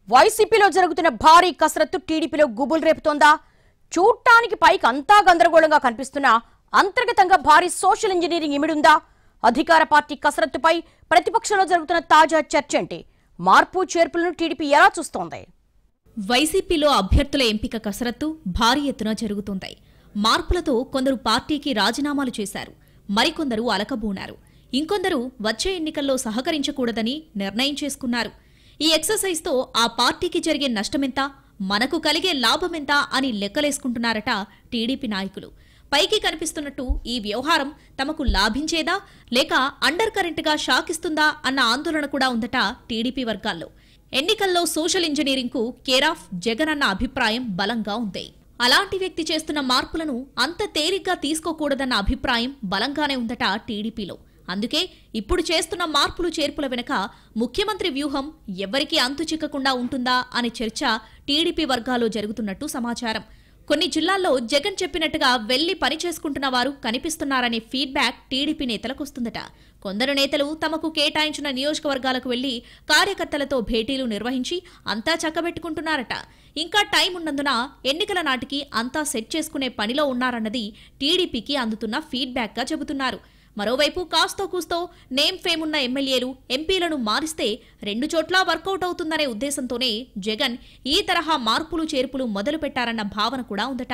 వైసీపీలో జరుగుతున్న భారీ కసరత్తు టీడీపీలో గుబులు రేపుతోందా? చూడటానికి పైకి అంతా గందరగోళంగా కనిపిస్తున్నా అంతర్గతంగా భారీ సోషల్ ఇంజనీరింగ్ ఇమిడుందా? అధికార పార్టీ కసరత్తుపై ప్రతిపక్షంలో జరుగుతున్న తాజా చర్చ ఏంటి? మార్పు చేర్పులను టీడీపీ ఎలా చూస్తోంది? వైసీపీలో అభ్యర్థుల ఎంపిక కసరత్తు భారీ ఎత్తున జరుగుతోంది. మార్పులతో కొందరు పార్టీకి రాజీనామాలు చేశారు, మరికొందరు అలకబూనారు, ఇంకొందరు వచ్చే ఎన్నికల్లో సహకరించకూడదని నిర్ణయం చేసుకున్నారు. ఈ ఎక్సర్సైజ్తో ఆ పార్టీకి జరిగే నష్టమెంత, మనకు కలిగే లాభమెంత అని లెక్కలేసుకుంటున్నారట టీడీపీ నాయకులు. పైకి కనిపిస్తున్నట్టు ఈ వ్యవహారం తమకు లాభించేదా లేక అండర్ కరెంట్గా షాకిస్తుందా అన్న ఆందోళన కూడా ఉందట టీడీపీ వర్గాల్లో. ఎన్నికల్లో సోషల్ ఇంజనీరింగ్ కు కేర్ ఆఫ్ జగన్ అన్న అభిప్రాయం బలంగా ఉంది. అలాంటి వ్యక్తి చేస్తున్న మార్పులను అంత తేలిగ్గా తీసుకోకూడదన్న అభిప్రాయం బలంగానే ఉందట టీడీపీలో. అందుకే ఇప్పుడు చేస్తున్న మార్పులు చేర్పుల వెనుక ముఖ్యమంత్రి వ్యూహం ఎవరికీ అంతు చిక్కకుండా ఉంటుందా అనే చర్చ టీడీపీ వర్గాల్లో జరుగుతున్నట్టు సమాచారం. కొన్ని జిల్లాల్లో జగన్ చెప్పినట్టుగా వెళ్లి పని చేసుకుంటున్న వారు కనిపిస్తున్నారనే ఫీడ్బ్యాక్ టీడీపీ నేతలకొస్తుందట. కొందరు నేతలు తమకు కేటాయించిన నియోజకవర్గాలకు వెళ్లి కార్యకర్తలతో భేటీలు నిర్వహించి అంతా చక్కబెట్టుకుంటున్నారట. ఇంకా టైం ఉన్నందున ఎన్నికల నాటికి అంతా సెట్ చేసుకునే పనిలో ఉన్నారన్నది టీడీపీకి అందుతున్న ఫీడ్బ్యాక్గా చెబుతున్నారు. మరోవైపు కాస్తో కూస్తో నేమ్ ఫేమ్ ఉన్న ఎమ్మెల్యేలు, ఎంపీలను మారిస్తే రెండు చోట్ల వర్కౌట్ అవుతుందనే ఉద్దేశంతోనే జగన్ ఈ తరహా మార్పులు చేర్పులు మొదలు పెట్టారన్న భావన కూడా ఉందట.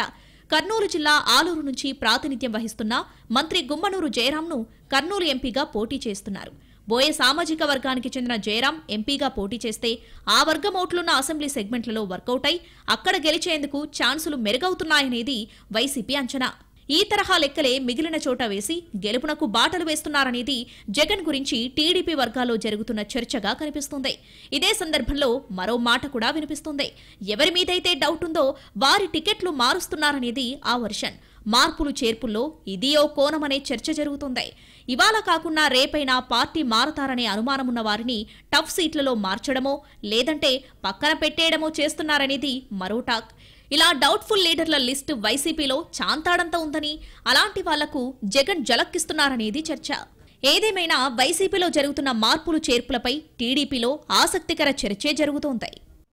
కర్నూలు జిల్లా ఆలూరు నుంచి ప్రాతినిధ్యం వహిస్తున్న మంత్రి గుమ్మనూరు జయరాంను కర్నూలు ఎంపీగా పోటీ చేస్తున్నారు. బోయే సామాజిక వర్గానికి చెందిన జయరాం ఎంపీగా పోటీ చేస్తే ఆ వర్గం ఓట్లున్న అసెంబ్లీ సెగ్మెంట్లలో వర్కౌట్ అయి అక్కడ గెలిచేందుకు ఛాన్సులు మెరుగవుతున్నాయనేది వైసీపీ అంచనా. ఈ తరహా లెక్కలే మిగిలిన చోట వేసి గెలుపునకు బాటలు వేస్తున్నారనేది జగన్ గురించి టీడీపీ వర్గాల్లో జరుగుతున్న చర్చగా కనిపిస్తుంది. ఇదే సందర్భంలో మరో మాట కూడా వినిపిస్తుంది. ఎవరి మీదైతే డౌట్ ఉందో వారి టికెట్లు మారుస్తున్నారనేది ఆ వర్షన్. మార్పులు చేర్పుల్లో ఇది ఓ కోణమనే చర్చ జరుగుతుంది. ఇవాళ కాకుండా రేపైనా పార్టీ మారతారనే అనుమానమున్న వారిని టఫ్ సీట్లలో మార్చడమో లేదంటే పక్కన పెట్టేయడమో చేస్తున్నారనేది మరో టాక్. ఇలా డౌట్ఫుల్ లీడర్ల లిస్టు వైసీపీలో చాంతాడంతా ఉందని, అలాంటి వాళ్లకు జగన్ జలక్కిస్తున్నారనేది చర్చ. ఏదేమైనా వైసీపీలో జరుగుతున్న మార్పులు చేర్పులపై టీడీపీలో ఆసక్తికర చర్చే జరుగుతోంది.